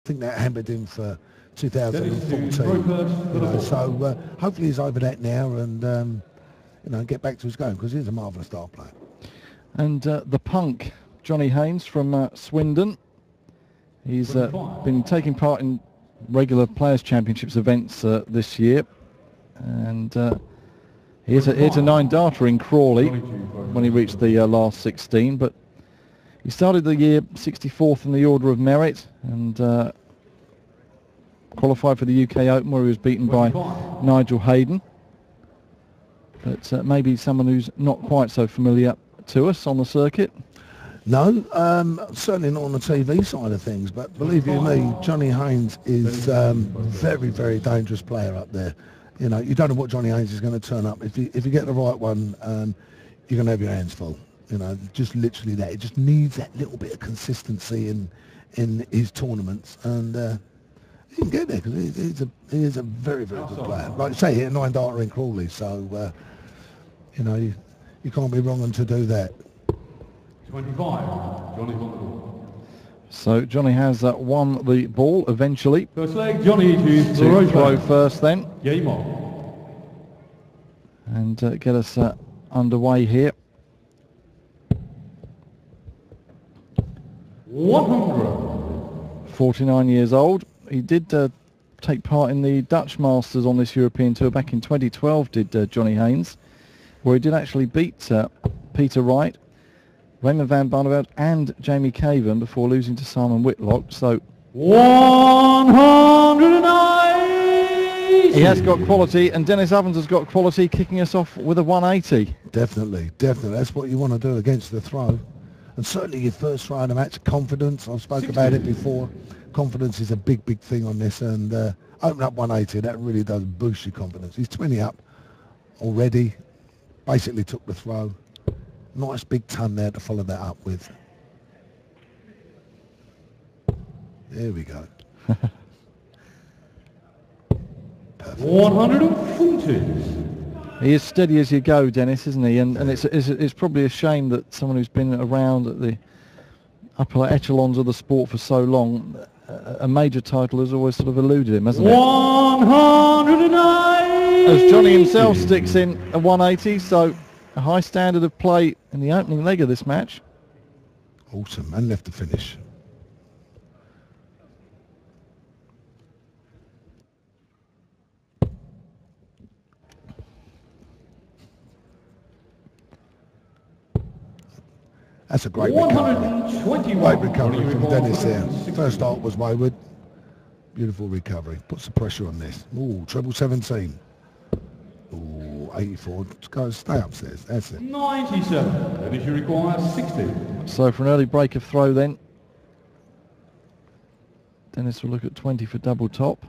think that hampered him for 2014. So hopefully he's over that now and get back to his game, because he's a marvellous dart player. And the punk, Johnny Haines from Swindon. He's been taking part in regular Players' Championships events this year. And he hit a 9-darter in Crawley when he reached the last 16. But he started the year 64th in the Order of Merit and qualified for the UK Open, where he was beaten by Nigel Hayden. But maybe someone who's not quite so familiar to us on the circuit. No, certainly not on the TV side of things, but believe you me, Johnny Haines is very, very dangerous player up there. You don't know what Johnny Haines is going to turn up. If you get the right one, you're going to have your hands full. Just literally that. It just needs that little bit of consistency in his tournaments, and he can get there, because he is a very, very good player. Like I say, he hit a 9-darter in Crawley, so you can't be wrong to do that. 25, Johnny on the ball. So Johnny has won the ball eventually. First leg, Johnny to throw first then. Game on. And get us underway here. 100. 49 years old. He did take part in the Dutch Masters on this European Tour back in 2012, did Johnny Haines, where he did actually beat Peter Wright, Raymond van Barneveld and Jamie Caven before losing to Simon Whitlock. So 180. He has got quality, and Denis Ovens has got quality, kicking us off with a 180. Definitely. That's what you want to do against the throw. And certainly your first throw in a match, confidence. I've spoken about it before. Confidence is a big, big thing on this, and open up 180, that really does boost your confidence. He's 20 up already, basically took the throw. Nice big ton there to follow that up with. There we go. Perfect. 140. He is steady as you go, Denis, isn't he? And it's probably a shame that someone who's been around at the upper echelons of the sport for so long, a major title has always sort of eluded him, hasn't it? 190. As Johnny himself sticks in a 180, so a high standard of play in the opening leg of this match. Awesome, and left to finish. That's a great recovery. Great recovery from Denis there. First start was wayward. Beautiful recovery. Puts the pressure on this. Ooh, treble 17. Ooh, 84. Go, stay upstairs. That's it. 97. Denis, you require 60. So for an early break of throw then, Denis will look at 20 for double top.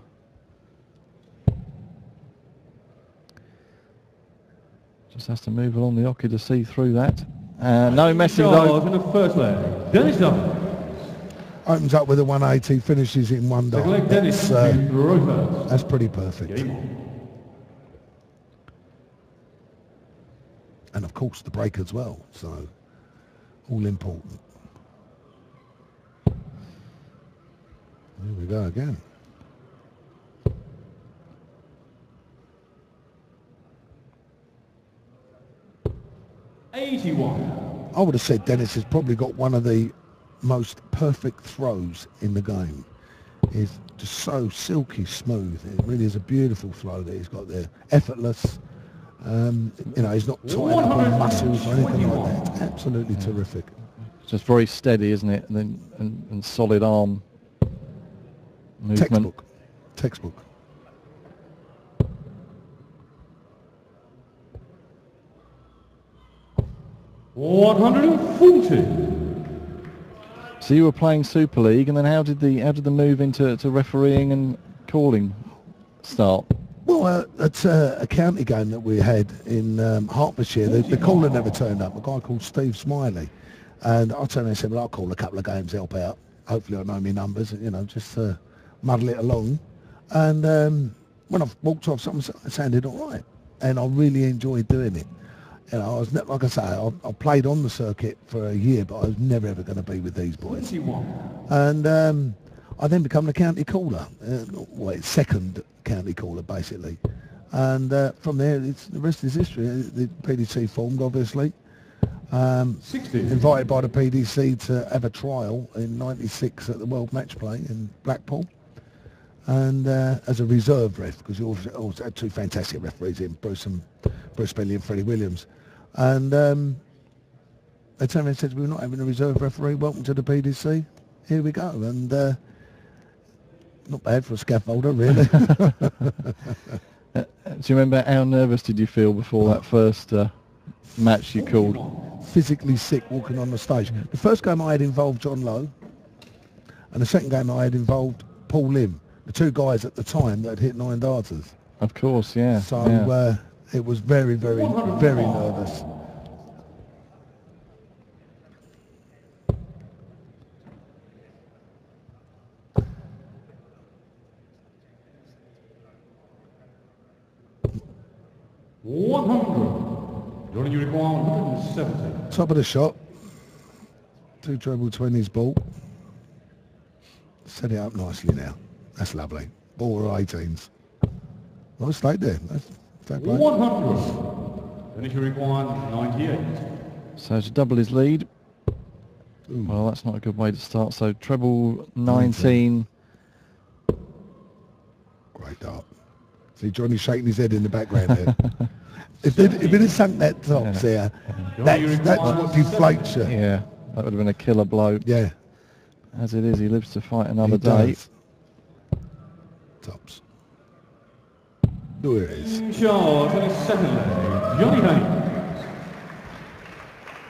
Just has to move along the hockey to see through that. No messing though. In the first leg, Denis Ovens. Opens up with a 180, finishes in one dart. That's pretty perfect. And of course the break as well, so all important. Here we go again. I would have said Denis has probably got one of the most perfect throws in the game. It's just so silky smooth. It really is a beautiful throw that he's got there. Effortless. He's not tying up on muscles or anything like that. It's absolutely terrific. It's just very steady, isn't it? And solid arm movement. Textbook. So you were playing Super League, and then how did the move into refereeing and calling start? Well, it's a county game that we had in Hertfordshire. The caller never turned up, a guy called Steve Smiley. And I turned and said, well, I'll call a couple of games, help out. Hopefully I know my numbers, just muddle it along. And when I walked off, something sounded all right. And I really enjoyed doing it. I was like I say, I played on the circuit for a year, but I was never ever going to be with these boys. And I then become the county caller, well, it's second county caller basically. And from there, the rest is history. The PDC formed, obviously. 60. Invited by the PDC to have a trial in '96 at the World Match Play in Blackpool. And as a reserve ref, because you also had two fantastic referees in, Bruce Bentley and Freddie Williams. And they turned around and said, we're not having a reserve referee, welcome to the PDC. Here we go. And not bad for a scaffolder, really. Do you remember how nervous did you feel before that first match you called? Physically sick walking on the stage. The first game I had involved John Lowe, and the second game I had involved Paul Lim, the two guys at the time that had hit 9 darters. Of course, yeah. So yeah. It was very, very, very nervous. Johnny, you require 170. Top of the shot. 2 treble 20s ball. Set it up nicely now. That's lovely. Ball or 18s. Well, stayed there. That's fair play. 100. Finish you require 98. So to double his lead. Ooh. Well, that's not a good way to start. So treble 19. Great dart. See Johnny shaking his head in the background there. If it had sunk that tops there, that's what deflates you. Yeah, that would have been a killer blow. Yeah. As it is, he lives to fight another day. Tops. There it is. In charge on his second leg, Johnny Haines.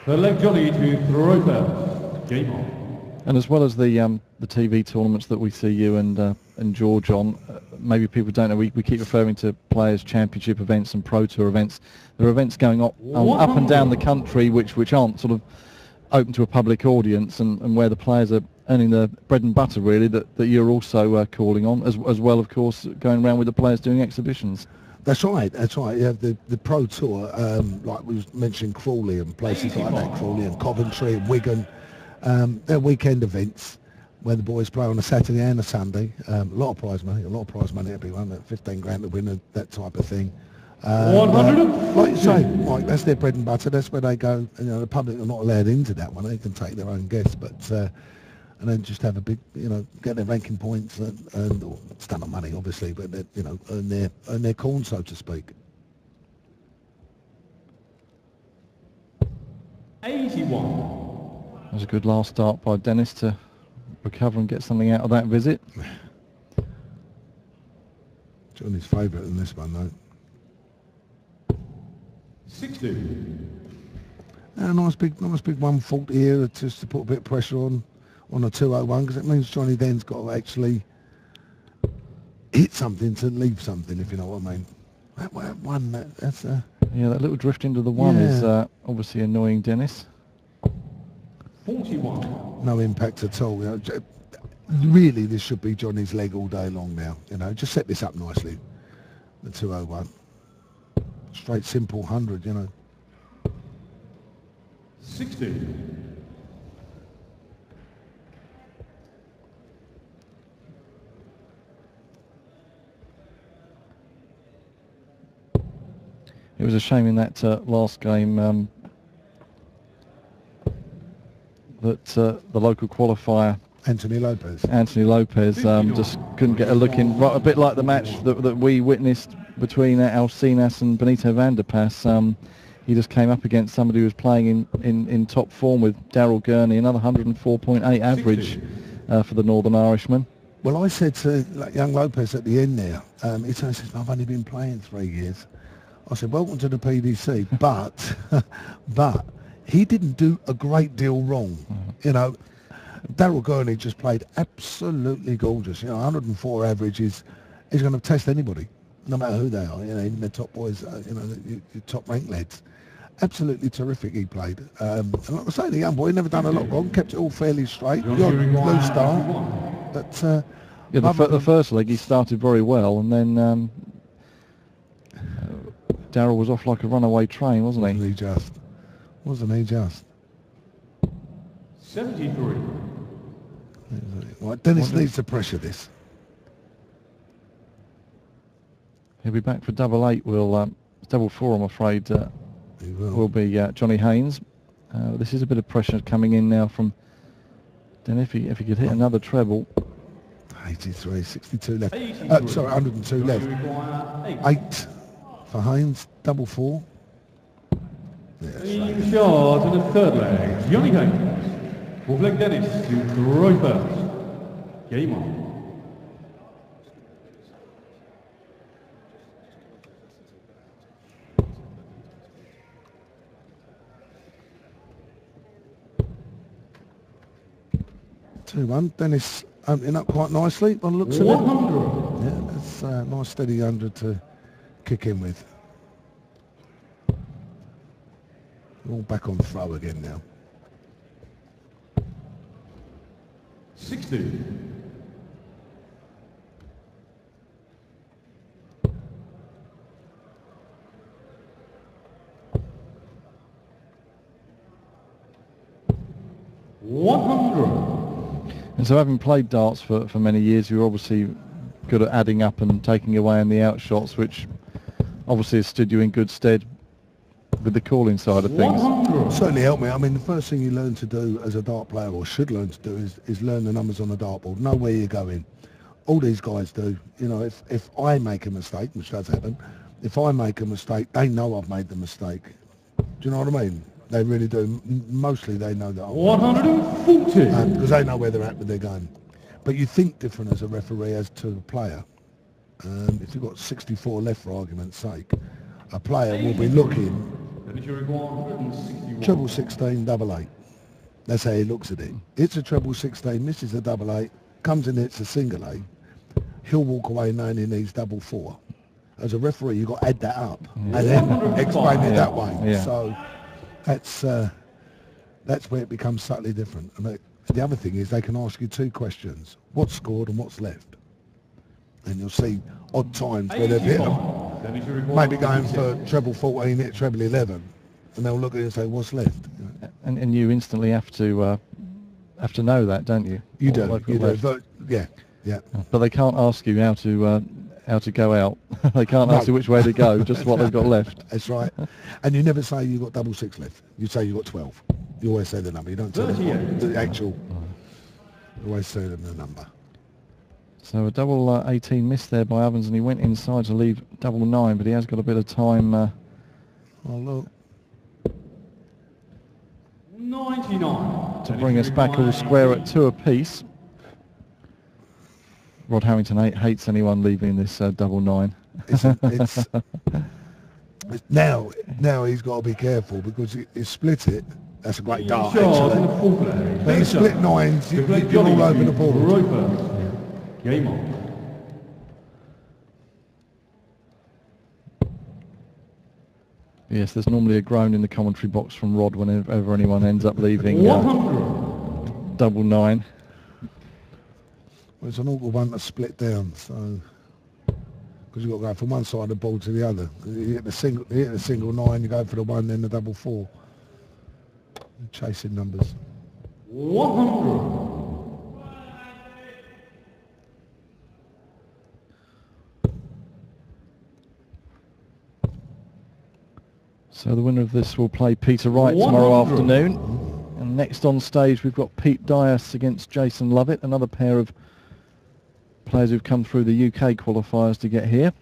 Third leg Johnny to throw first. Game on. And as well as the TV tournaments that we see you and George on, maybe people don't know, we keep referring to Players' Championship events and Pro Tour events. There are events going up and down the country which aren't sort of open to a public audience and where the players are earning their bread and butter, really, that you're also calling on, as well, of course, going around with the players doing exhibitions. That's right. You have the Pro Tour, like we mentioned, Crawley and places like that, Crawley and Coventry and Wigan. They're weekend events where the boys play on a Saturday and a Sunday. A lot of prize money everyone, 15 grand to win, that type of thing. 100. Like you say, Mike, that's their bread and butter. That's where they go. The public are not allowed into that one. They can take their own guests, but and then just have a big, get their ranking points and it's done on money, obviously, but earn their corn, so to speak. 81. That was a good last start by Denis to recover and get something out of that visit. Johnny's favourite in this one, though. 60. A nice big 140 here, just to put a bit of pressure on a 201, because it means Johnny then's got to actually hit something to leave something, if you know what I mean. That one, that's yeah, that little drift into the one is obviously annoying Denis. 41. No impact at all. Really, this should be Johnny's leg all day long now. Just set this up nicely. The 201. Straight, simple 100, 60. It was a shame in that last game that the local qualifier Anthony Lopez just couldn't get a look in, right, a bit like the match that we witnessed between Alcinas and Benito van der Pas. He just came up against somebody who was playing in top form with Darryl Gurney, another 104.8 average for the Northern Irishman. Well, I said to young Lopez at the end there, he says, I've only been playing 3 years. I said, welcome to the PDC, but he didn't do a great deal wrong. Darryl Gurney just played absolutely gorgeous. 104 average is going to test anybody, no matter who they are. Even the top boys, the top ranked lads. Absolutely terrific he played. And like I say, the young boy never done a lot wrong, kept it all fairly straight. Low start, but the first leg he started very well, and then Darryl was off like a runaway train, wasn't he? Wasn't he just? 73. Right, Denis needs to pressure this. He'll be back for double 8. Double 4, I'm afraid, will be Johnny Haines. This is a bit of pressure coming in now from Denis. If he could hit another treble. 83, 62 left. Sorry, 102 left. 8 for Haines, double 4. Team shot in the third leg. Johnny Haines. Fourth leg Denis to throw first. Game on. Denis opening up quite nicely by the looks of it. 100. Yeah, that's a nice steady 100 to kick in with. All back on throw again now. 60. And so, having played darts for many years, you're obviously good at adding up and taking away on the outshots, which obviously has stood you in good stead with the calling side of things. Certainly helped me. I mean, the first thing you learn to do as a dart player, or should learn to do, is learn the numbers on the dartboard. Know where you're going. All these guys do. You know, if I make a mistake, which does happen, if I make a mistake, they know I've made the mistake. Do you know what I mean? They really do. Mostly they know that. 140. Because they know where they're at with their game. But you think different as a referee as to a player. If you've got 64 left, for argument's sake, a player will be looking treble 16, double 8. That's how he looks at it. It's a treble 16, misses a double 8, comes in, it's a single 8. He'll walk away knowing he needs double 4. As a referee, you've got to add that up and then explain it that way. Yeah. So that's where it becomes subtly different. And the other thing is they can ask you 2 questions: what's scored and what's left. And you'll see odd times where they've hit them, maybe going for treble 14, hit treble 11, and they'll look at it and say, what's left? And you instantly have to know that, don't you? You do. But, yeah. But they can't ask you how to go out. They can't ask you which way to go, just what they've got left. That's right. And you never say you've got double 6 left. You say you've got 12. You always say the number. You don't tell them the actual. You always say them the number. So a double 18 missed there by Ovens, and he went inside to leave double 9, but he has got a bit of time. Oh, look. 99. To bring us back all square at 2 apiece. Rod Harrington hates anyone leaving this double 9. Now he's got to be careful, because he split it. That's a great dart, actually. But he split 9s, you're all over the board. Game on. Yes, there's normally a groan in the commentary box from Rod whenever anyone ends up leaving double 9. Well, it's an awkward one to split down, so because you've got to go from one side of the board to the other. You hit the single 9, you go for the 1, then the double 4. You're chasing numbers. 100. So the winner of this will play Peter Wright tomorrow afternoon. And next on stage we've got Pete Dias against Jason Lovett, another pair of players who've come through the UK qualifiers to get here.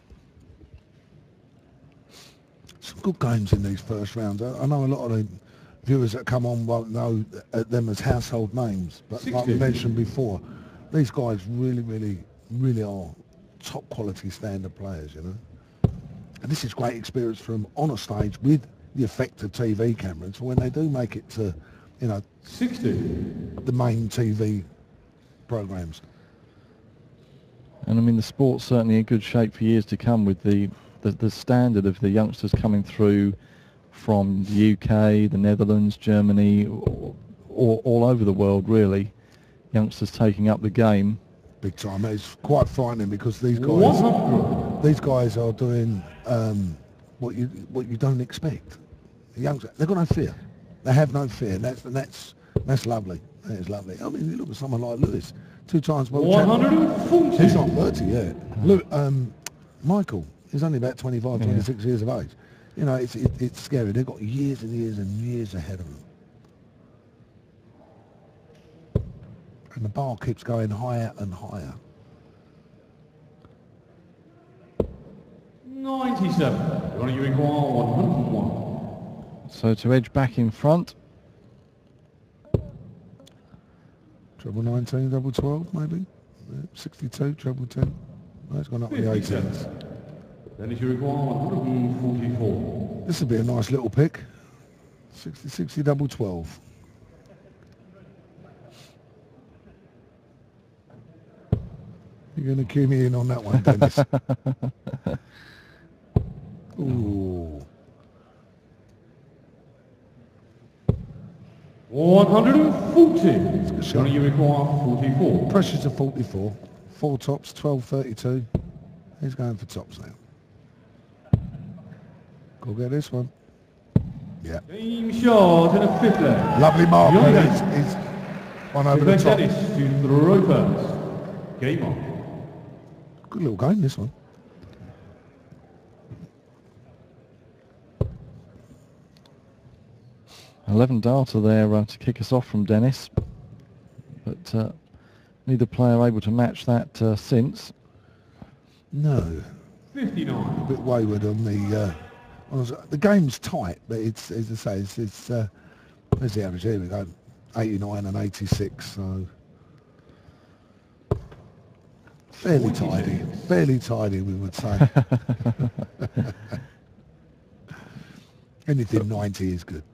Some good games in these first rounds. I know a lot of the viewers that come on won't know them as household names, but 60. Like we mentioned before, these guys really are top quality standard players, you know. And this is great experience for them on a stage with the effect of TV cameras for when they do make it to, you know, 60. The main TV programs. And I mean, the sport's certainly in good shape for years to come, with the standard of the youngsters coming through from the UK, the Netherlands, Germany, all over the world, really. Youngsters taking up the game. Big time. It's quite frightening, because these guys are doing what you don't expect. The youngsters, they've got no fear. They have no fear. And that's lovely. That is lovely. I mean, you look at someone like Lewis, 2 times world 140. champion. He's not 30 yet. Look, Michael is only about 25, 26 years of age. You know, it's scary. They've got years and years and years ahead of them. And the bar keeps going higher and higher. 97. Johnny, you require 101. So to edge back in front. Treble 19, double 12, maybe. 62, treble 10. No, it's gone up to the 18s. Denis, you require 144. This would be a nice little pick. 60, 60, double 12. You're going to cue me in on that one, Denis. Ooh. 140. Johnny, you require 44. Pressure's a 44. 4 tops, 12.32. He's going for tops now. Go get this one. Yeah. Game shot in a 5th leg. Lovely mark. Johnny He's one over the top. Denis to throw first. Game on. Good little game, this one. $11 darter there to kick us off from Denis, but neither player able to match that since. No. 59. A bit wayward on the game's tight, but it's, as I say, it's where's the average? Here we go. 89 and 86, so fairly tidy. Fairly tidy, we would say. Anything 90 is good.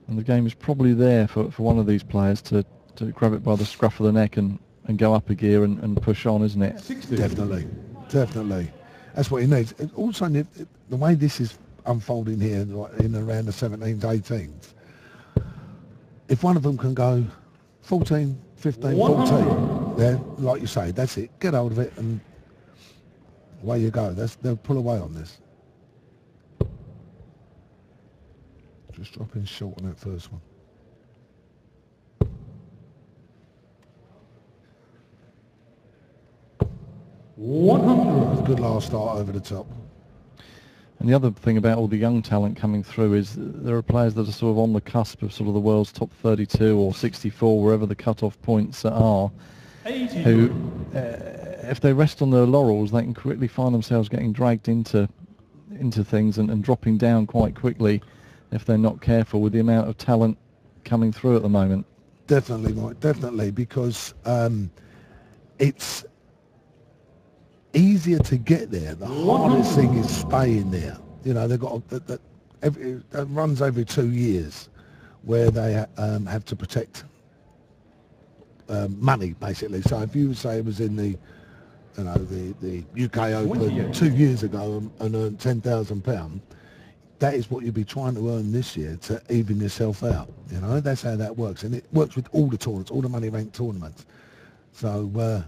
And the game is probably there for one of these players to grab it by the scruff of the neck and go up a gear and push on, isn't it? 60. Definitely. That's what he needs. Also, the way this is unfolding here in around the 17s, 18s, if one of them can go 14, 15, 14, then, like you say, that's it. Get hold of it and away you go. They'll pull away on this. Just dropping short on that first one. Good last start over the top. And the other thing about all the young talent coming through is there are players that are sort of on the cusp of sort of the world's top 32 or 64, wherever the cut-off points are, 80. who, if they rest on their laurels, they can quickly find themselves getting dragged into things and dropping down quite quickly if they're not careful with the amount of talent coming through at the moment. Definitely, Mike, definitely, because it's easier to get there. The hardest thing is staying there. You know, they've got that runs every 2 years where they have to protect money, basically. So if you say it was in the UK Open 2 years ago and earned £10,000, that is what you'll be trying to earn this year to even yourself out. You know, that's how that works, and it works with all the tournaments, all the money ranked tournaments. So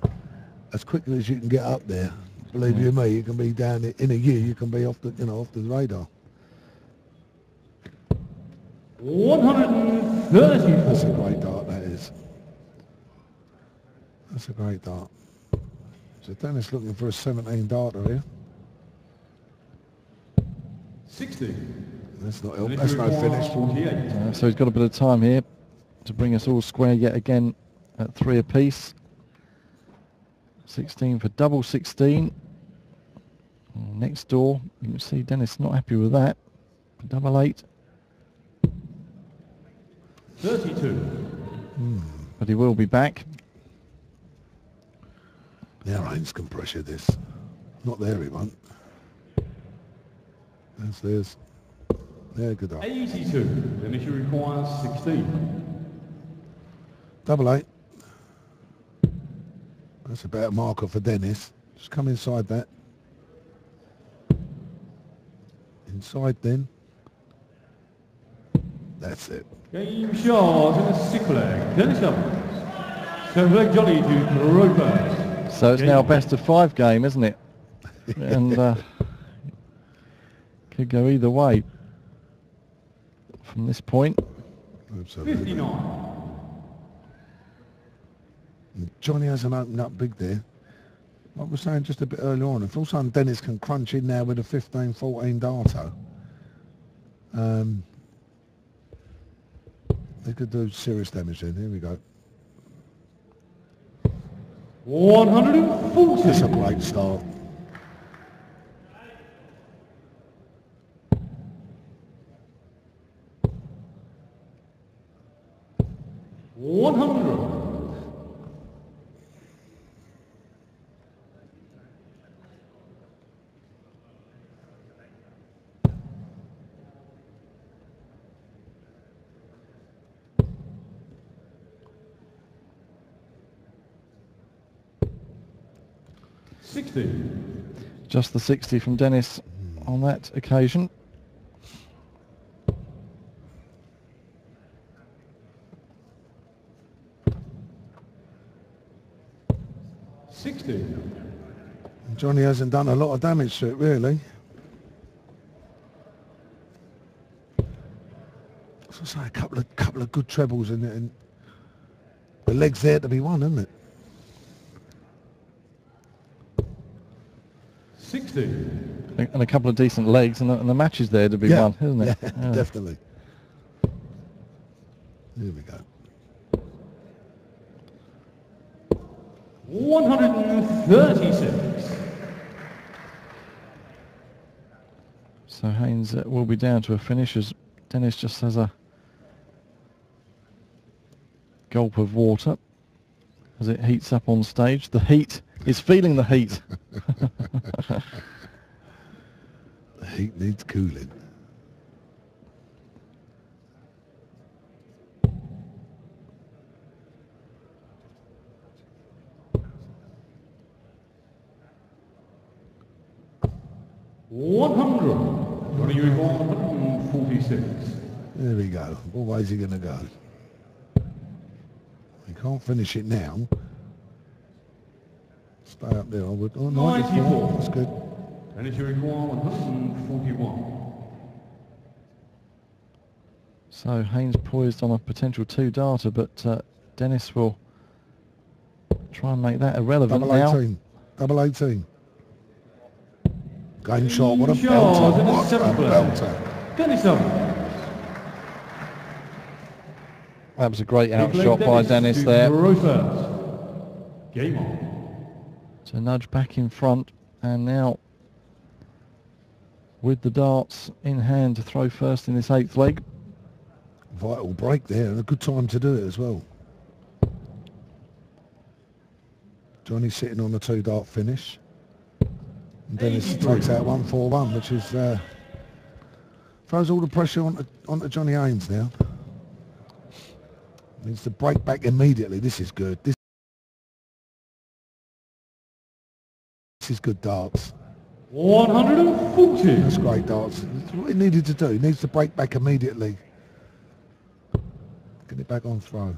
as quickly as you can get up there, believe you me, you can be down in a year. You can be off the radar. 134. That's a great dart. That is. That's a great dart. So Denis looking for a 17 darter here. 60. That's not help. That's no finish. 48. So he's got a bit of time here to bring us all square yet again at 3 apiece. 16 for double 16. Next door, you can see Denis not happy with that. Double 8. 32. But he will be back. Now Haines can pressure this. Not there, he won't. That's theirs. Yeah, good dart. 82. Denis, you require 16. Double 8. That's about a marker for Denis. Just come inside that. Inside then. That's it. Game shot in the 6th leg. Denis Evans. 7th leg Johnny to throw first. So it's now best of 5 game, isn't it? And could go either way from this point. Absolutely. 59. Johnny hasn't opened up big there. Like I was saying just a bit earlier on, if all of a sudden Denis can crunch in now with a 15-14 darter, they could do serious damage then. Here we go. 140. That's a great start. Just the 60 from Denis on that occasion. Johnny hasn't done a lot of damage to it, really. So I say a couple of good trebles in it, and the leg's there to be won, isn't it? 60. And a couple of decent legs, and the match is there to be won, isn't it? Yeah, definitely. Here we go. 136. So Haines will be down to a finish as Denis just has a gulp of water as it heats up on stage. The heat is feeling the heat. The heat needs cooling. Running uniform 146. There we go. What way is he going to go? He can't finish it now. Stay up there, I would. Oh, 94. That's good. Running uniform 141. So Haines poised on a potential 2-darter, but Denis will try and make that irrelevant now. Double 18. Game shot, what a belter. What a belter. Denis. That was a great outshot by Denis there. Game on. To nudge back in front, and now with the darts in hand to throw first in this 8th leg. Vital break there, and a good time to do it as well. Johnny's sitting on a 2-dart finish. And Denis takes out 1-4-1, which is throws all the pressure onto Johnny Haines now. Needs to break back immediately. This is good. This is good darts. 140. That's great darts. That's what he needed to do. He needs to break back immediately. Get it back on throw.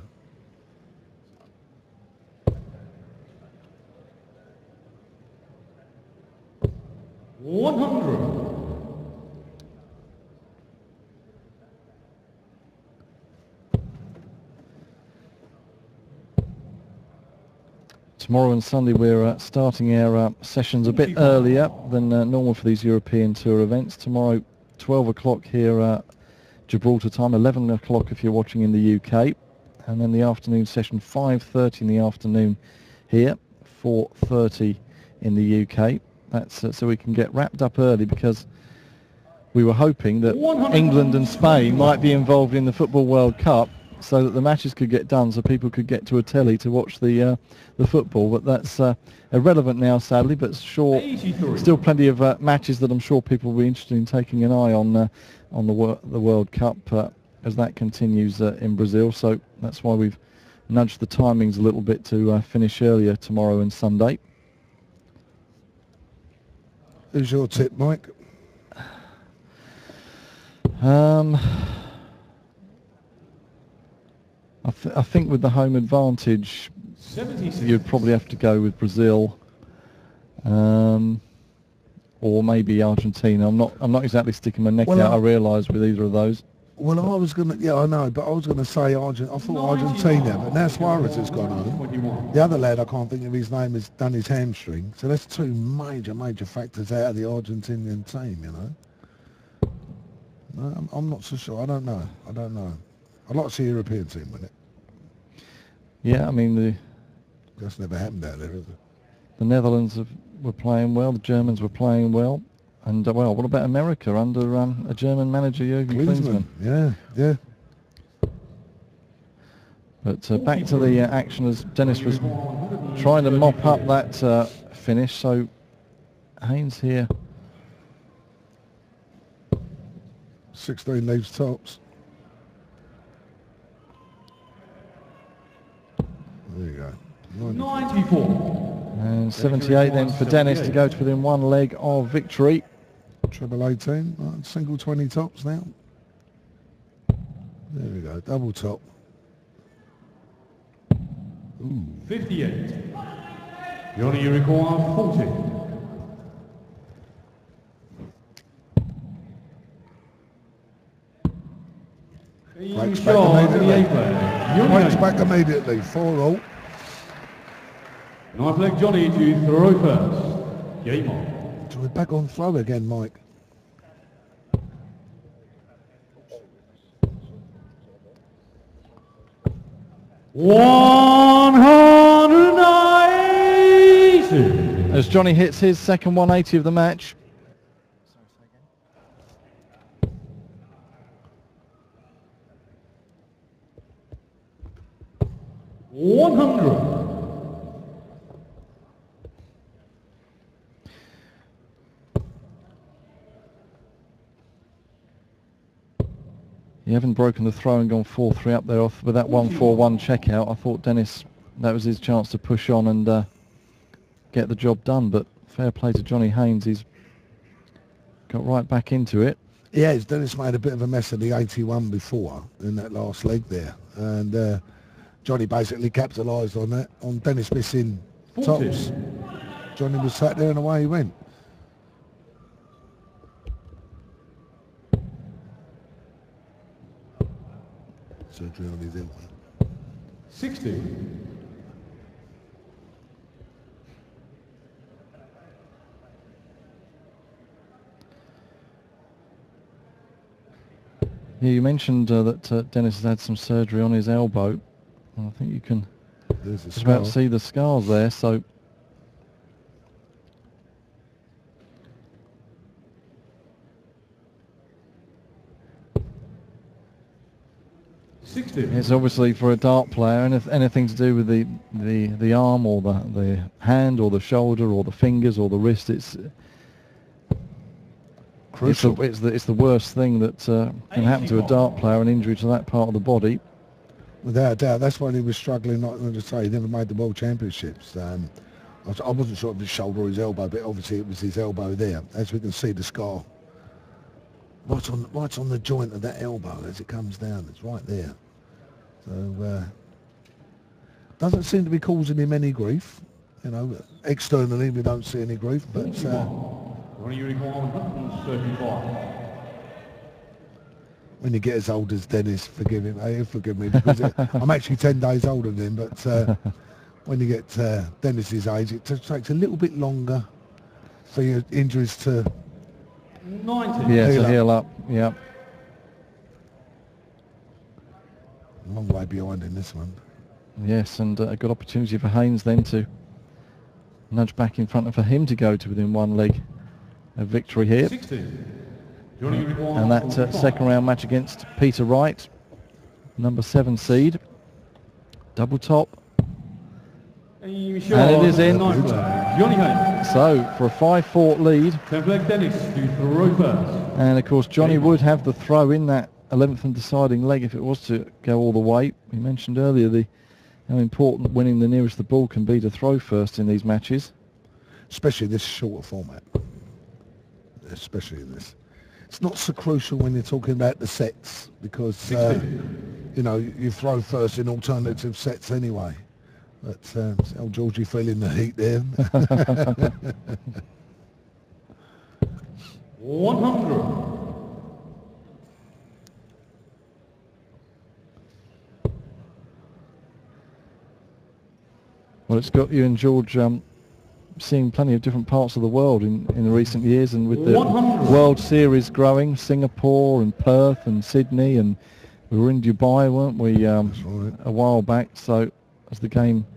Tomorrow and Sunday we're starting our sessions a bit earlier than normal for these European Tour events. Tomorrow 12 o'clock here Gibraltar time, 11 o'clock if you're watching in the UK, and then the afternoon session 5:30 in the afternoon here, 4:30 in the UK. That's so we can get wrapped up early, because we were hoping that England and Spain might be involved in the Football World Cup, so that the matches could get done, so people could get to a telly to watch the football. But that's irrelevant now, sadly. But sure, still plenty of matches that I'm sure people will be interested in taking an eye on the World Cup as that continues in Brazil. So that's why we've nudged the timings a little bit to finish earlier tomorrow and Sunday. Who's your tip, Mike? I think with the home advantage, you'd probably have to go with Brazil. or maybe Argentina. I'm not exactly sticking my neck out. I realise with either of those. Well, I was gonna, yeah, I know, but I was gonna say I thought Argentina, but now Suarez has gone home. The other lad, I can't think of his name, has done his hamstring. So that's two major factors out of the Argentinian team, you know. No, I'm not so sure. I don't know. I'd like to see a European team win it. Yeah, I mean That's never happened out there, has it? The Netherlands were playing well. The Germans were playing well. And, well, what about America under a German manager, Jürgen Klinsmann? Yeah. But back to the action as Denis was trying to mop up that finish. So Haines here. 16 leaves tops. There you go. 94. And 78 then for Denis to go to within one leg of victory. Treble 18, right, single 20 tops now. There we go, double top. Ooh. 58. You require 40. Breaks back immediately, 4-all. Knife leg Johnny to throw first. Game on. So we're back on throw again, Mike. As Johnny hits his second 180 of the match. You haven't broken the throw and gone 4-3 up there off with that 1-4-1 checkout. I thought Denis, that was his chance to push on and get the job done. But fair play to Johnny Haines. He's got right back into it. Yeah, Denis made a bit of a mess of the 81 before in that last leg there. And Johnny basically capitalised on that, on Denis missing tops. Johnny was sat there and away he went. Surgery on his elbow. 60. Yeah, you mentioned that Denis has had some surgery on his elbow. And I think you can just about see the scars there. So it's obviously for a dart player, and if anything to do with the arm or the hand or the shoulder or the fingers or the wrist, it's crucial. It's the worst thing that can happen to a dart player, an injury to that part of the body. Without a doubt, that's when he was struggling. Not going to say he never made the World Championships. I wasn't sure if it was his shoulder or his elbow, but obviously it was his elbow there. As we can see, the scar right on the joint of that elbow as it comes down. It's right there. So doesn't seem to be causing him any grief. You know, externally we don't see any grief, but. When you get as old as Denis, forgive him, he'll forgive me, because I'm actually 10 days older than him, but when you get Denis's age, it just takes a little bit longer for your injuries to 90. Heal up. Yeah. Long way behind in this one. Yes, and a good opportunity for Haines then to nudge back in front and for him to go to within one leg of victory here. 60. And that second round match against Peter Wright, number 7 seed, double top, and it is in. So for a 5-4 lead, and of course Johnny would have the throw in that 11th and deciding leg if it was to go all the way. We mentioned earlier how important winning the nearest the ball can be to throw first in these matches, especially this shorter format. Especially in this. It's not so crucial when you're talking about the sets, because you know, you throw first in alternative sets anyway. But how Georgie feeling the heat there. 100. Well, it's got you and George seeing plenty of different parts of the world in recent years, and with the 100. World Series growing, Singapore and Perth and Sydney, and we were in Dubai, weren't we, a while back. So as the game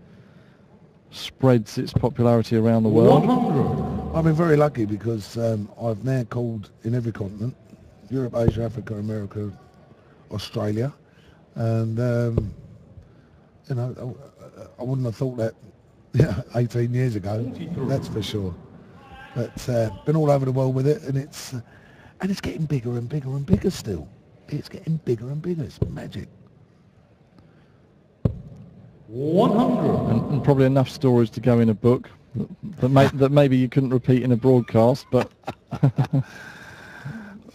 spreads its popularity around the world. 100. I've been very lucky because I've now called in every continent: Europe, Asia, Africa, America, Australia, and you know, I wouldn't have thought that 18 years ago, that's for sure. But been all over the world with it, and it's getting bigger and bigger and bigger still. It's getting bigger and bigger. It's magic. 100. And probably enough stories to go in a book that maybe you couldn't repeat in a broadcast, but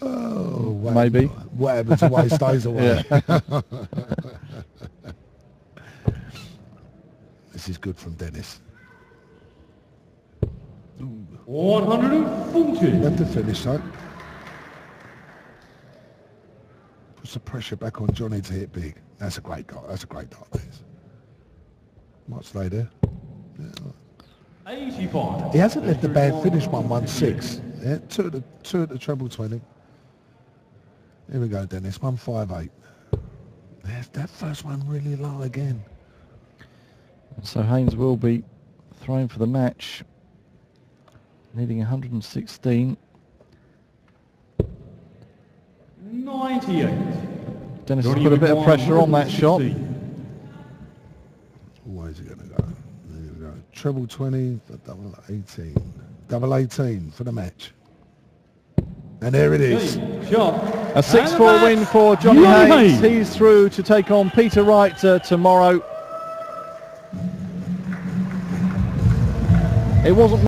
oh, maybe. Whatever's away stays away. Yeah. This is good from Denis. 140. Left to finish, though. Puts the pressure back on Johnny to hit big. That's a great goal. That's a great goal, Denis. Might stay there. Yeah. 85. He hasn't let the band finish 116. Yeah, two at the treble 20. Here we go, Denis. 158. There's that first one really low again. So Haines will be throwing for the match, needing 116. 98. Dennis has put a bit of pressure on that shot. Where's he going to go? There we go. Treble 20 for double 18. Double 18 for the match. And there it is. Shot. A 6-4 win for Johnny Haines. He's through to take on Peter Wright tomorrow. It wasn't